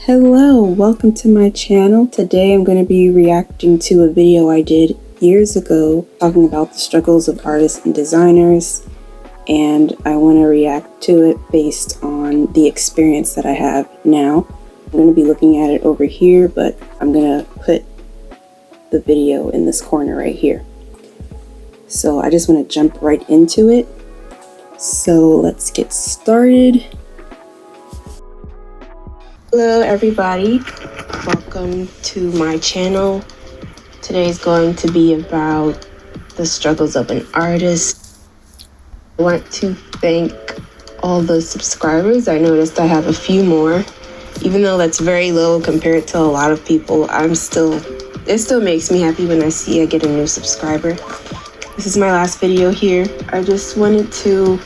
Hello, welcome to my channel. Today I'm going to be reacting to a video I did years ago talking about the struggles of artists and designers, and I want to react to it based on the experience that I have now. I'm going to be looking at it over here, but I'm going to put the video in this corner right here. So I just want to jump right into it. So let's get started. Hello everybody, welcome to my channel. Today is going to be about the struggles of an artist. I want to thank all the subscribers. I noticed I have a few more. Even though that's very low compared to a lot of people, it still makes me happy when I see I get a new subscriber. This is my last video here. I just wanted to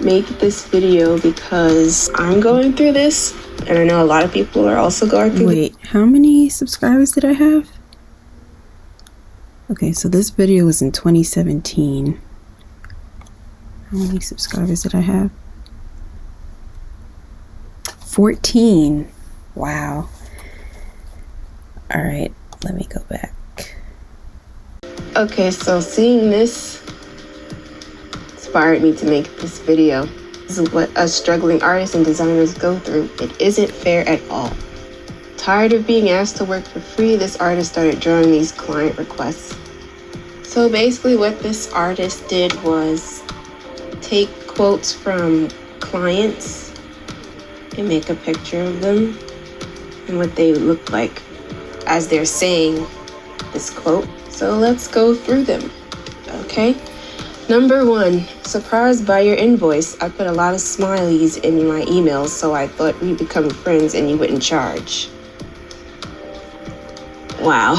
make this video because I'm going through this, and I know a lot of people are also going through this. Wait, how many subscribers did I have? Okay, so this video was in 2017. How many subscribers did I have? 14. Wow. Alright, let me go back. Okay, so seeing this inspired me to make this video. This is what us struggling artists and designers go through. It isn't fair at all. Tired of being asked to work for free, this artist started drawing these client requests. So basically what this artist did was take quotes from clients and make a picture of them and what they look like as they're saying this quote. So let's go through them, okay? Number 1, surprised by your invoice. I put a lot of smileys in my emails, so I thought we'd become friends and you wouldn't charge. Wow.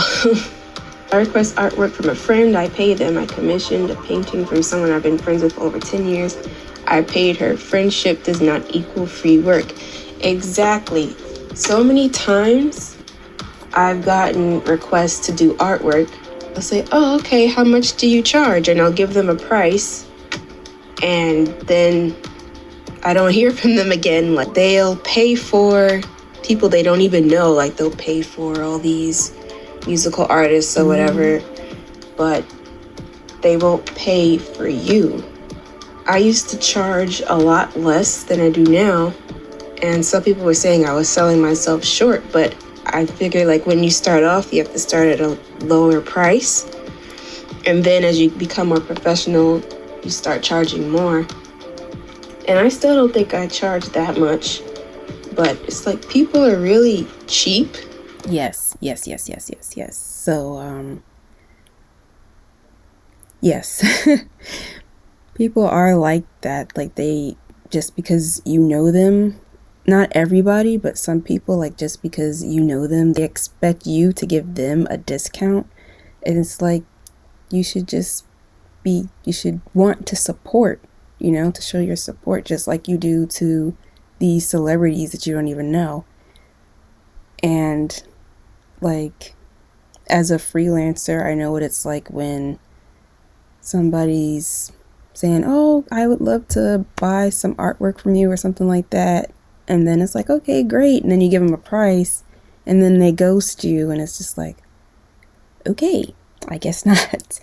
I request artwork from a friend. I paid them. I commissioned a painting from someone I've been friends with for over 10 years. I paid her. Friendship does not equal free work. Exactly. So many times I've gotten requests to do artwork. I'll say, oh, okay, how much do you charge? And I'll give them a price. And then I don't hear from them again. Like, they'll pay for people they don't even know. Like, they'll pay for all these musical artists or whatever, but they won't pay for you. I used to charge a lot less than I do now. And some people were saying I was selling myself short, but I figure like when you start off, you have to start at a lower price. And then as you become more professional, you start charging more. And I still don't think I charge that much, but it's like people are really cheap. Yes. So, yes, people are like that. Like they, just because you know them, not everybody, but some people, like just because you know them, they expect you to give them a discount. And it's like, you should want to support, you know, to show your support just like you do to these celebrities that you don't even know. And like, as a freelancer, I know what it's like when somebody's saying, oh, I would love to buy some artwork from you or something like that. And then it's like, okay, great. And then you give them a price and then they ghost you. And it's just like, okay, I guess not.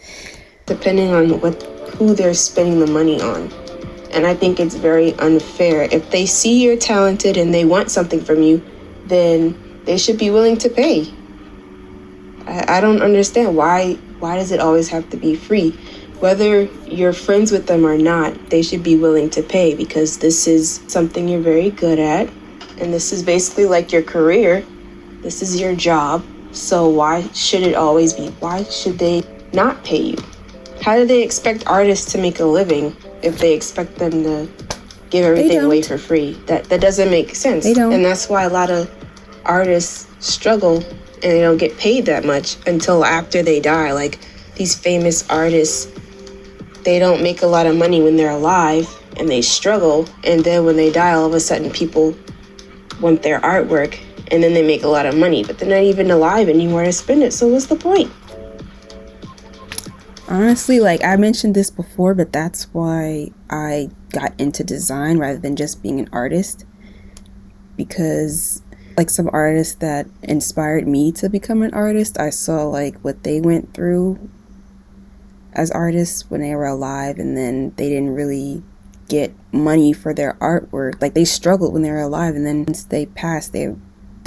Depending on who they're spending the money on. And I think it's very unfair. If they see you're talented and they want something from you, then they should be willing to pay. I don't understand why does it always have to be free? Whether you're friends with them or not, they should be willing to pay, because this is something you're very good at. And this is basically like your career. This is your job. So why should it always be? Why should they not pay you? How do they expect artists to make a living if they expect them to give everything away for free? That doesn't make sense. They don't. And that's why a lot of artists struggle and they don't get paid that much until after they die. Like these famous artists, they don't make a lot of money when they're alive and they struggle. And then when they die, all of a sudden people want their artwork and then they make a lot of money, but they're not even alive anymore to spend it. So what's the point? Honestly, like I mentioned this before, but that's why I got into design rather than just being an artist. Because like some artists that inspired me to become an artist. I saw like what they went through as artists when they were alive, and then they didn't really get money for their artwork. Like they struggled when they were alive, and then once they passed, their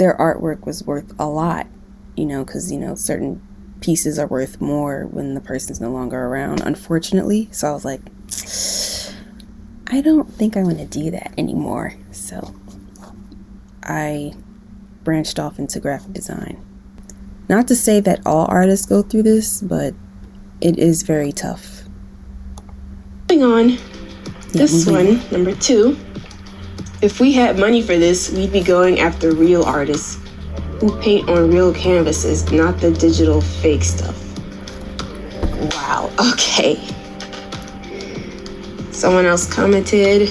artwork was worth a lot, because certain pieces are worth more when the person's no longer around, unfortunately. So I was like, I don't think I want to do that anymore. So I branched off into graphic design. Not to say that all artists go through this, but it is very tough. Moving on, this one, number 2. If we had money for this, we'd be going after real artists who paint on real canvases, not the digital fake stuff. Wow, okay. Someone else commented,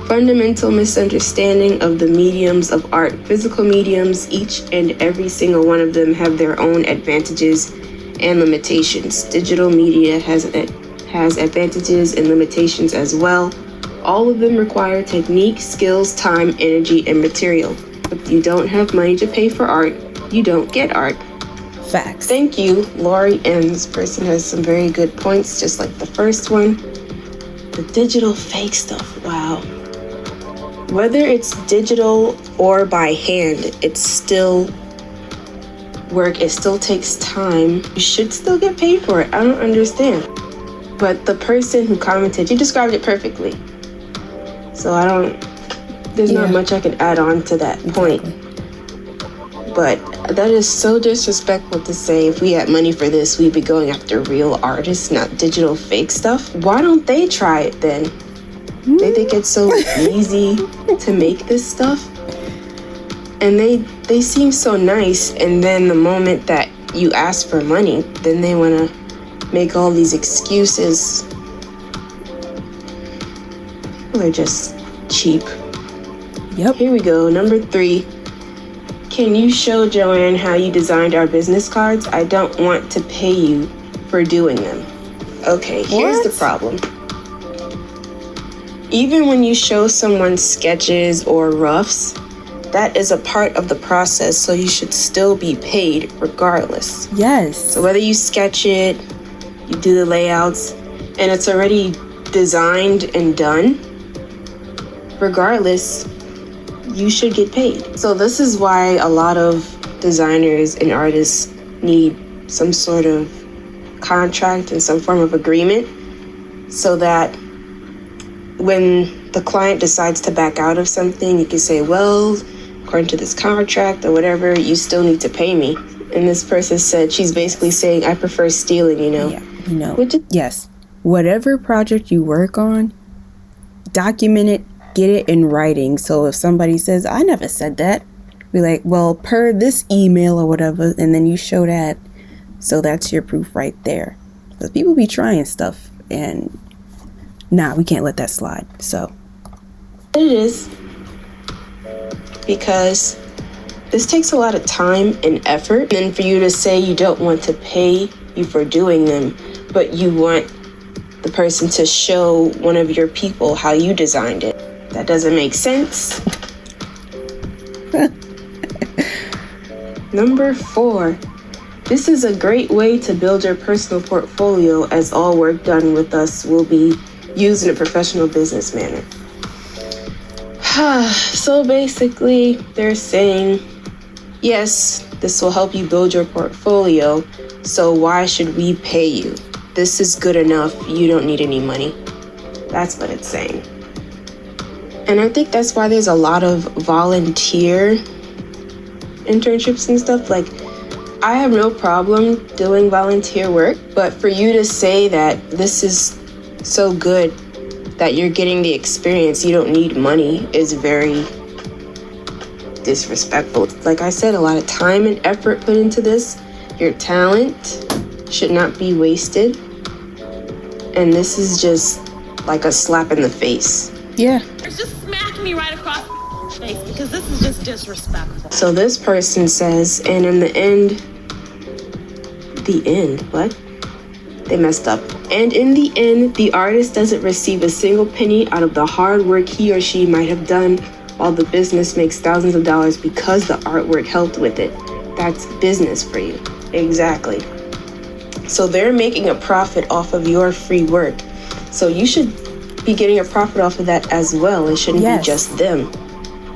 fundamental misunderstanding of the mediums of art. Physical mediums, each and every single one of them have their own advantages and limitations. Digital media has advantages and limitations as well. All of them require technique, skills, time, energy, and material. If you don't have money to pay for art, you don't get art. Facts. Thank you, Lori, and this person has some very good points, just like the first one. The digital fake stuff, wow. Whether it's digital or by hand, it's still work. It still takes time. You should still get paid for it. I don't understand. But the person who commented, you described it perfectly. So there's not much I can add on to that point. But that is so disrespectful to say if we had money for this, we'd be going after real artists, not digital fake stuff. Why don't they try it then? They think it's so easy to make this stuff. And they seem so nice, and then the moment that you ask for money, then they want to make all these excuses. People are just cheap. Yep. Here we go, number 3. Can you show Joanne how you designed our business cards? I don't want to pay you for doing them. Okay, here's the problem. Even when you show someone sketches or roughs, that is a part of the process, so you should still be paid regardless. Yes. So whether you sketch it, you do the layouts, and it's already designed and done, regardless, you should get paid. So this is why a lot of designers and artists need some sort of contract and some form of agreement, so that when the client decides to back out of something, you can say, well, according to this contract or whatever, you still need to pay me. And this person said, she's basically saying, I prefer stealing, Yeah, yes. Whatever project you work on, document it, get it in writing. So if somebody says, I never said that, be like, well, per this email or whatever, and then you show that. So that's your proof right there. Because people be trying stuff, and we can't let that slide. So it is, because this takes a lot of time and effort. And then for you to say you don't want to pay you for doing them, but you want the person to show one of your people how you designed it. That doesn't make sense. Number 4. This is a great way to build your personal portfolio, as all work done with us will be used in a professional business manner. So basically, they're saying, yes, this will help you build your portfolio, so why should we pay you? This is good enough. You don't need any money. That's what it's saying. And I think that's why there's a lot of volunteer internships and stuff. Like, I have no problem doing volunteer work, but for you to say that this is so good that you're getting the experience, you don't need money, is very disrespectful. Like I said, a lot of time and effort put into this. Your talent should not be wasted. And this is just like a slap in the face. Yeah. It's just smack me right across the face, because this is just disrespectful. So this person says, and in the end, what? They messed up. And in the end, the artist doesn't receive a single penny out of the hard work he or she might have done while the business makes thousands of dollars because the artwork helped with it. That's business for you. Exactly. So they're making a profit off of your free work. So you should be getting a profit off of that as well. It shouldn't be just them.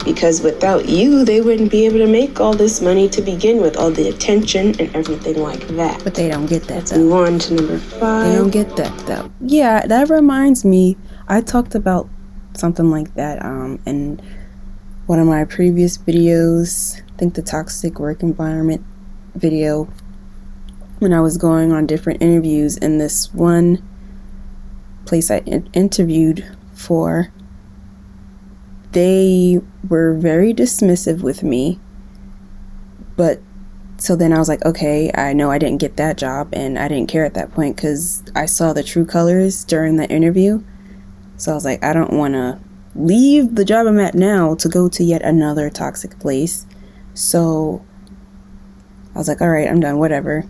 Because without you, they wouldn't be able to make all this money to begin with, all the attention and everything like that. But they don't get that, Let's though. move on to number 5. They don't get that, though. Yeah, that reminds me. I talked about something like that in one of my previous videos. I think the toxic work environment video, when I was going on different interviews. In this one place I interviewed for, they were very dismissive with me. But so then I was like, okay, I know I didn't get that job, and I didn't care at that point because I saw the true colors during that interview. So I was like, I don't want to leave the job I'm at now to go to yet another toxic place. So I was like, all right, I'm done, whatever.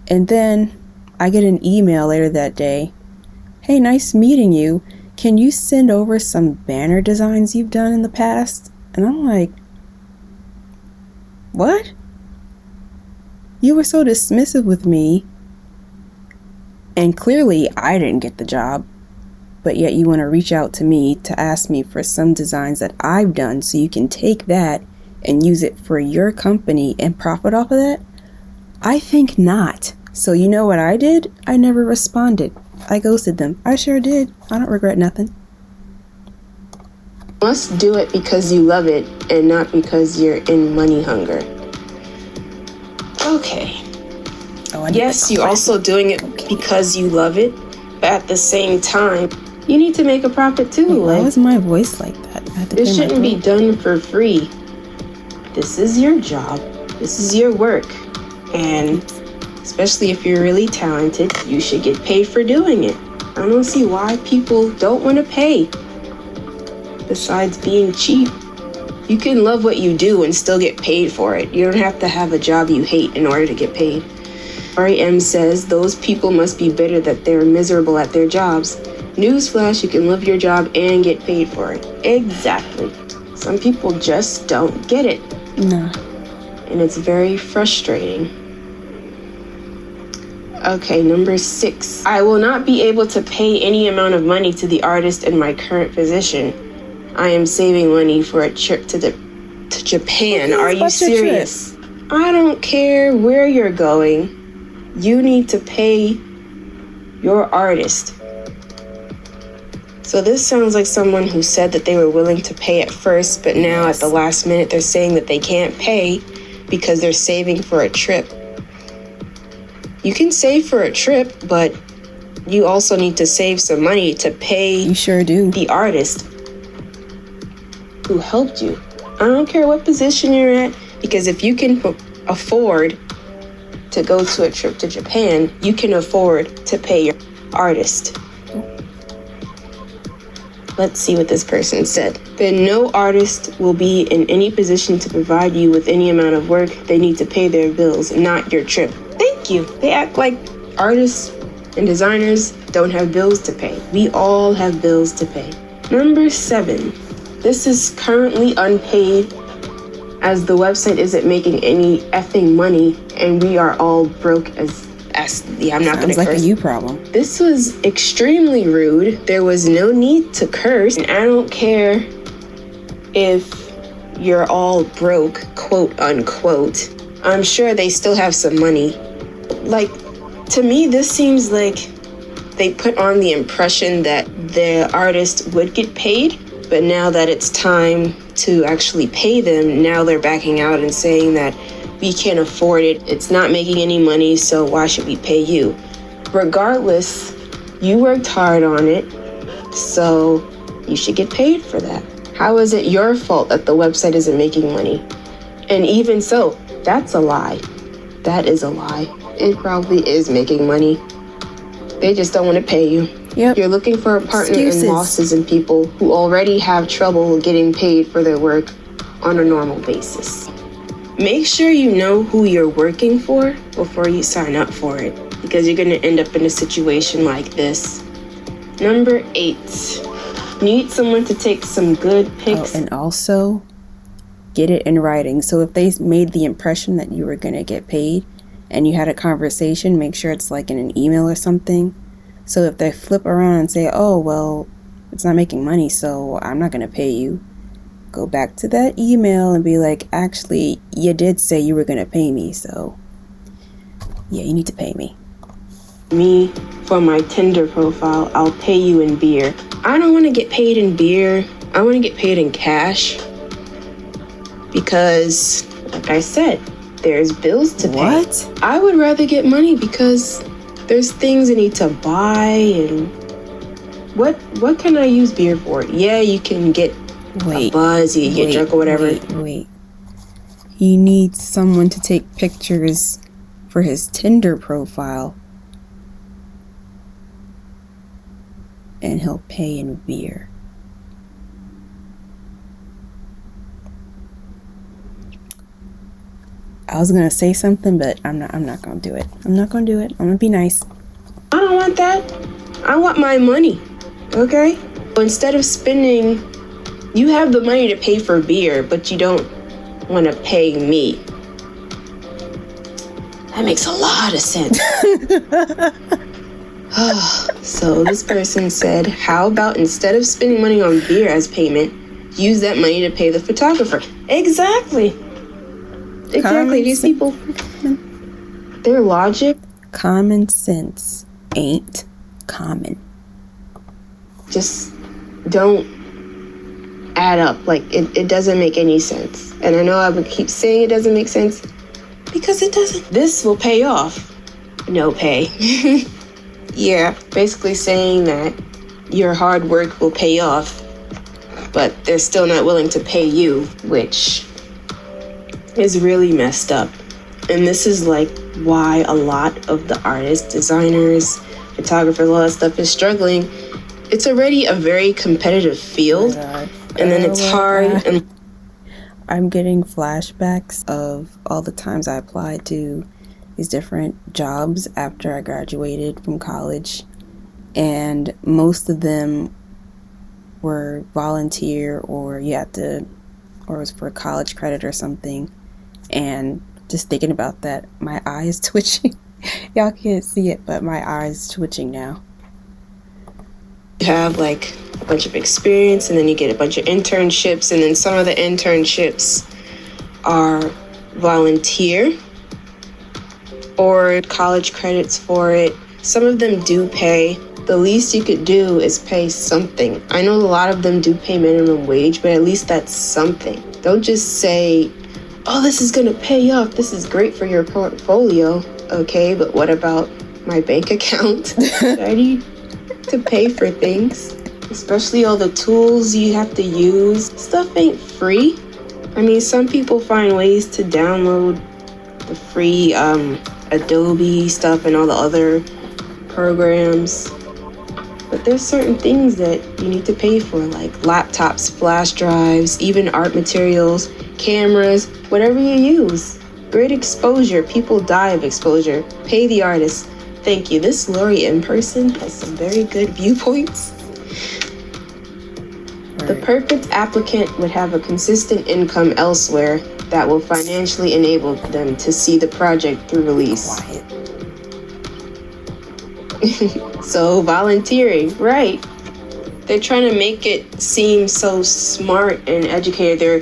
And then I get an email later that day. Hey, nice meeting you. Can you send over some banner designs you've done in the past? And I'm like, what? You were so dismissive with me, and clearly I didn't get the job, but yet you want to reach out to me to ask me for some designs that I've done so you can take that and use it for your company and profit off of that? I think not. So you know what I did? I never responded. I ghosted them. I sure did. I don't regret nothing. You must do it because you love it and not because you're in money hunger. Okay. Yes, you're also doing it because you love it, but at the same time, you need to make a profit too. Why was my voice like that? This shouldn't be done for free. This is your job. This is your work. And especially if you're really talented, you should get paid for doing it. I don't see why people don't want to pay. Besides being cheap, you can love what you do and still get paid for it. You don't have to have a job you hate in order to get paid. REM says those people must be bitter that they're miserable at their jobs. Newsflash, you can love your job and get paid for it. Exactly. Some people just don't get it. No. And it's very frustrating. Okay, number 6. I will not be able to pay any amount of money to the artist in my current position. I am saving money for a trip to Japan. Are you serious? I don't care where you're going. You need to pay your artist. So this sounds like someone who said that they were willing to pay at first, but now at the last minute they're saying that they can't pay because they're saving for a trip. You can save for a trip, but you also need to save some money to pay You sure do. the artist who helped you. I don't care what position you're at, because if you can afford to go to a trip to Japan, you can afford to pay your artist. Let's see what this person said. Then no artist will be in any position to provide you with any amount of work. They need to pay their bills, not your trip. Thank you. They act like artists and designers don't have bills to pay. We all have bills to pay. Number 7. This is currently unpaid as the website isn't making any effing money and we are all broke as yeah, I'm not going to curse. Sounds like a you problem. This was extremely rude. There was no need to curse. And I don't care if you're all broke, quote unquote. I'm sure they still have some money. Like, to me, this seems like they put on the impression that the artist would get paid, but now that it's time to actually pay them, now they're backing out and saying that we can't afford it, it's not making any money, so why should we pay you? Regardless, you worked hard on it, so you should get paid for that. How is it your fault that the website isn't making money? And even so, that's a lie. That is a lie. It probably is making money. They just don't want to pay you. Yep. You're looking for a partner in losses in people who already have trouble getting paid for their work on a normal basis. Make sure you know who you're working for before you sign up for it, because you're going to end up in a situation like this. Number 8. Need someone to take some good pics. Oh, and also get it in writing. So if they made the impression that you were going to get paid and you had a conversation, make sure it's like in an email or something. So if they flip around and say, oh, well, it's not making money, so I'm not going to pay you, go back to that email and be like, actually, you did say you were going to pay me, so yeah, you need to pay me. Me for my Tinder profile, I'll pay you in beer. I don't want to get paid in beer. I want to get paid in cash. Because, like I said, there's bills to pay. What? I would rather get money because there's things I need to buy, and what can I use beer for? Yeah, you can get a buzz, you get drunk or whatever. Wait. He needs someone to take pictures for his Tinder profile. And he'll pay in beer. I was gonna say something, but I'm not gonna do it. I'm not gonna do it. I'm gonna be nice. I don't want that. I want my money. Okay? Instead of spending, you have the money to pay for beer, but you don't want to pay me. That makes a lot of sense. So this person said, how about instead of spending money on beer as payment, use that money to pay the photographer? Exactly. These people, their logic. Common sense ain't common. Just don't add up. Like, it doesn't make any sense. And I know I would keep saying it doesn't make sense because it doesn't. This will pay off. No pay. Yeah, basically saying that your hard work will pay off, but they're still not willing to pay you, which is really messed up. And this is like why a lot of the artists, designers, photographers, all that stuff is struggling. It's already a very competitive field, and then it's hard. And I'm getting flashbacks of all the times I applied to these different jobs after I graduated from college, and most of them were volunteer or it was for college credit or something. And just thinking about that, my eye is twitching. Y'all can't see it, but my eye is twitching now. You have like a bunch of experience, and then you get a bunch of internships, and then some of the internships are volunteer or college credits for it. Some of them do pay. The least you could do is pay something. I know a lot of them do pay minimum wage, but at least that's something. Don't just say, oh, this is gonna pay off. This is great for your portfolio. Okay, but what about my bank account? I need to pay for things, especially all the tools you have to use. Stuff ain't free. I mean, some people find ways to download the free Adobe stuff and all the other programs, but there's certain things that you need to pay for, like laptops, flash drives, even art materials, cameras, whatever you use. Great exposure. People die of exposure. Pay the artist. Thank you. This Lori in person has some very good viewpoints. The perfect applicant would have a consistent income elsewhere that will financially enable them to see the project through release. So volunteering, right. They're trying to make it seem so smart and educated. They're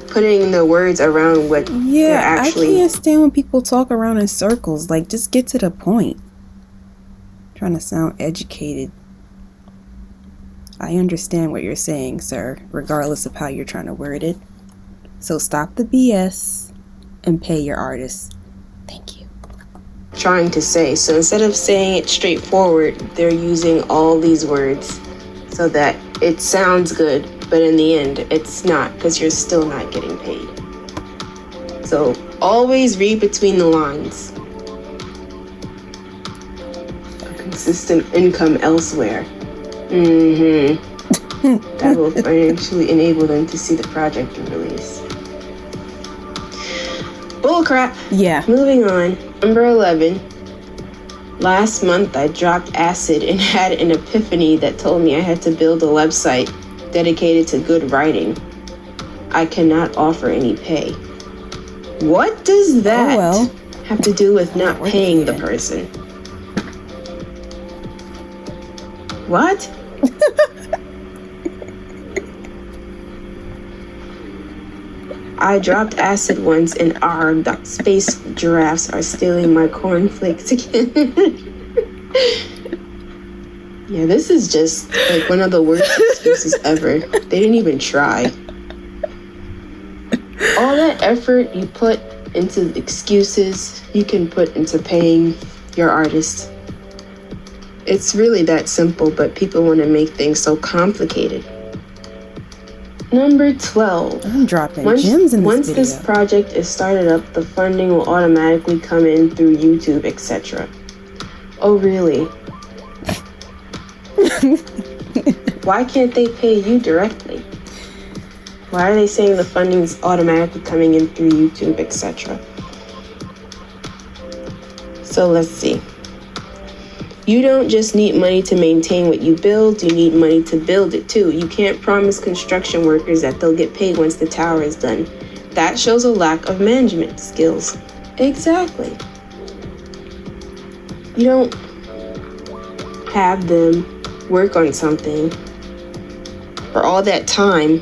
putting the words around what they're actually... I can't stand when people talk around in circles. Like, just get to the point. Trying to sound educated. I understand what you're saying, sir, regardless of how you're trying to word it. So stop the BS and pay your artists. Thank you. Trying to say. So instead of saying it straightforward, they're using all these words so that it sounds good, but in the end, it's not, because you're still not getting paid. So always read between the lines. A consistent income elsewhere. That will financially enable them to see the project and release. Bullcrap. Yeah. Moving on. Number 11. Last month, I dropped acid and had an epiphany that told me I had to build a website dedicated to good writing. I cannot offer any pay. What does that have to do with not paying the person? What? I dropped acid once and space giraffes are stealing my cornflakes again. Yeah, this is just like one of the worst excuses ever. They didn't even try. All that effort you put into excuses, you can put into paying your artist. It's really that simple, but people want to make things so complicated. Number 12. I'm dropping gems in this Once video. this project is started up, the funding will automatically come in through YouTube, etc. Oh, really? Why can't they pay you directly? Why are they saying the funding's automatically coming in through YouTube, etc.? So let's see. You don't just need money to maintain what you build, you need money to build it too. You can't promise construction workers that they'll get paid once the tower is done. That shows a lack of management skills. Exactly. You don't have them work on something for all that time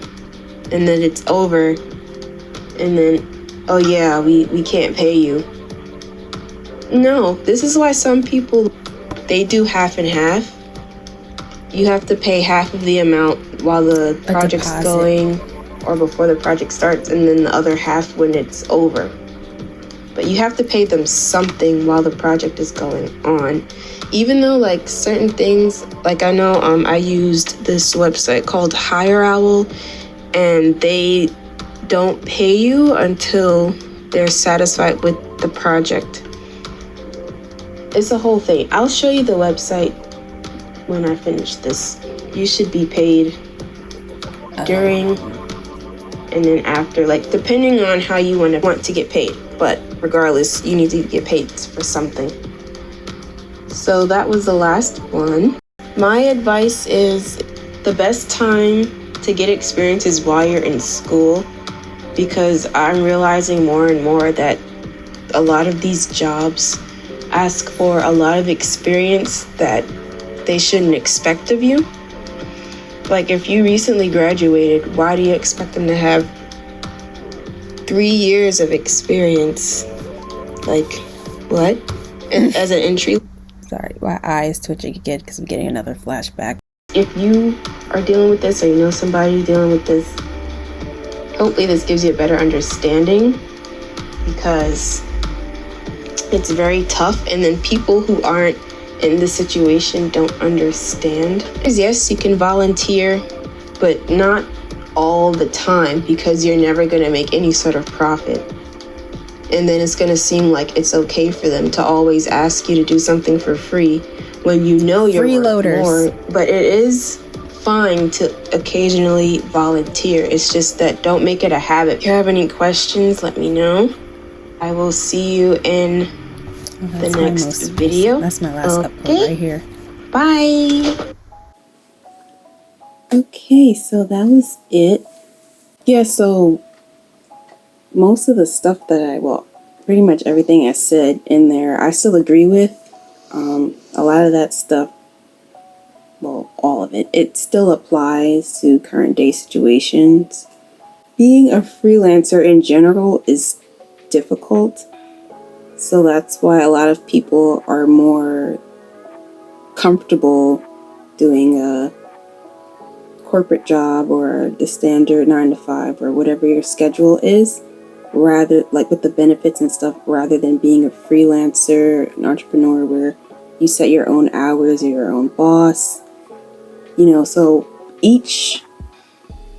and then it's over and then, oh yeah, we can't pay you. No, this is why some people, they do half and half. You have to pay half of the amount while the project's going or before the project starts, and then the other half when it's over. But you have to pay them something while the project is going on. Even though like certain things, like I know I used this website called Hire Owl, and they don't pay you until they're satisfied with the project. It's a whole thing. I'll show you the website when I finish this. You should be paid during and then after, like depending on how you want to get paid. But regardless, you need to get paid for something. So that was the last one. My advice is the best time to get experience is while you're in school, because I'm realizing more and more that a lot of these jobs ask for a lot of experience that they shouldn't expect of you. Like if you recently graduated, why do you expect them to have 3 years of experience? Like, what? And as an entry? Sorry, my eye is twitching again because I'm getting another flashback. If you are dealing with this or you know somebody dealing with this, hopefully this gives you a better understanding, because it's very tough, and then people who aren't in the situation don't understand. Yes, you can volunteer, but not all the time, because you're never going to make any sort of profit. And then it's going to seem like it's okay for them to always ask you to do something for free when you know you're worth more. But it is fine to occasionally volunteer. It's just that don't make it a habit. If you have any questions, let me know. I will see you in the next video. That's my last upload right here. Bye. Okay, so that was it. Yeah, so most of the stuff that pretty much everything I said in there, I still agree with. A lot of that stuff, well, all of it, it still applies to current day situations. Being a freelancer in general is difficult. So that's why a lot of people are more comfortable doing a corporate job or the standard 9 to 5 or whatever your schedule is, rather like with the benefits and stuff, rather than being a freelancer, an entrepreneur where you set your own hours, you're your own boss. So each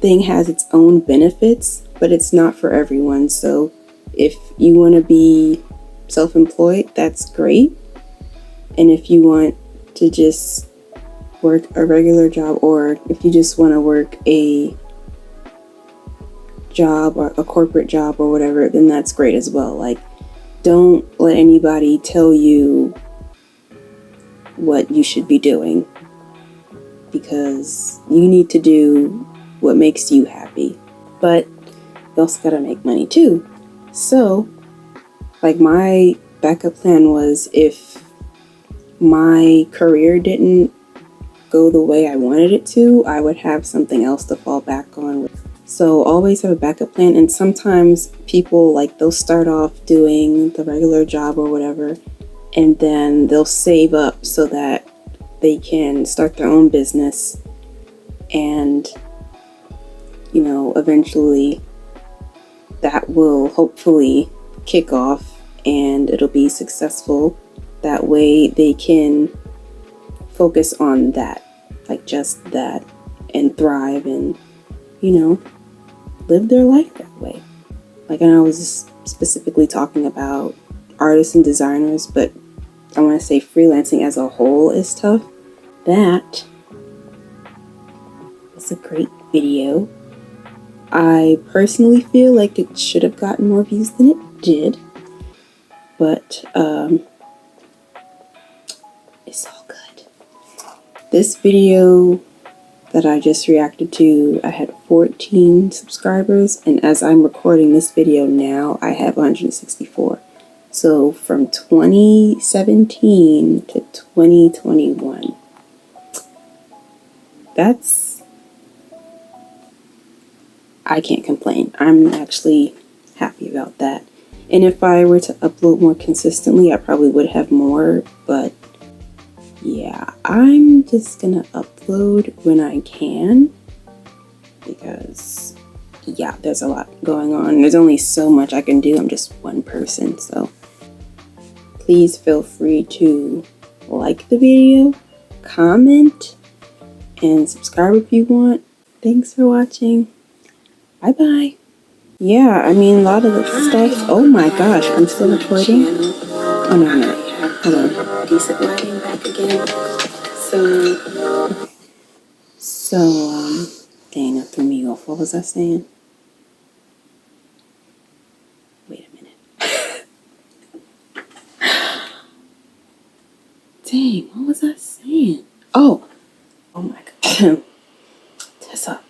thing has its own benefits, but it's not for everyone. So if you want to be self-employed, that's great. And if you want to just work a regular job, or if you just want to work a job or a corporate job or whatever, then that's great as well. Like, don't let anybody tell you what you should be doing, because you need to do what makes you happy. But you also gotta make money too. So, like, my backup plan was, if my career didn't go the way I wanted it to, I would have something else to fall back on. So always have a backup plan. And sometimes people, like, they'll start off doing the regular job or whatever, and then they'll save up so that they can start their own business, and eventually that will hopefully kick off and it'll be successful. That way they can focus on that, like just that, and thrive and live their life that way. Like, I know I was specifically talking about artists and designers, but I want to say freelancing as a whole is tough. That was a great video. I personally feel like it should have gotten more views than it did, but it's all good. This video that I just reacted to, I had 14 subscribers, and as I'm recording this video now, I have 164. So from 2017 to 2021, I can't complain. I'm actually happy about that. And if I were to upload more consistently, I probably would have more, but yeah, I'm just gonna upload when I can, because yeah, there's a lot going on. There's only so much I can do. I'm just one person, so please feel free to like the video, comment, and subscribe if you want. Thanks for watching. Bye bye. Yeah, I mean, a lot of the stuff. Oh my gosh, I'm still recording. Oh no, I'm not. Hold on. Decent lighting back again. So, dang, that threw me off. What was I saying? Wait a minute. Dang, what was I saying? Oh my god. Tessa.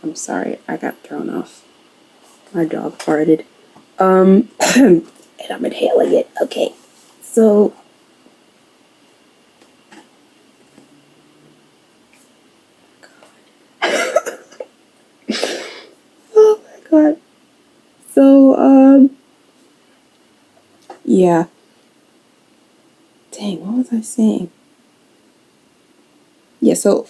I'm sorry, I got thrown off. My dog farted. And I'm inhaling it. Okay, so oh my god. So, yeah. Dang, what was I saying? Yeah, so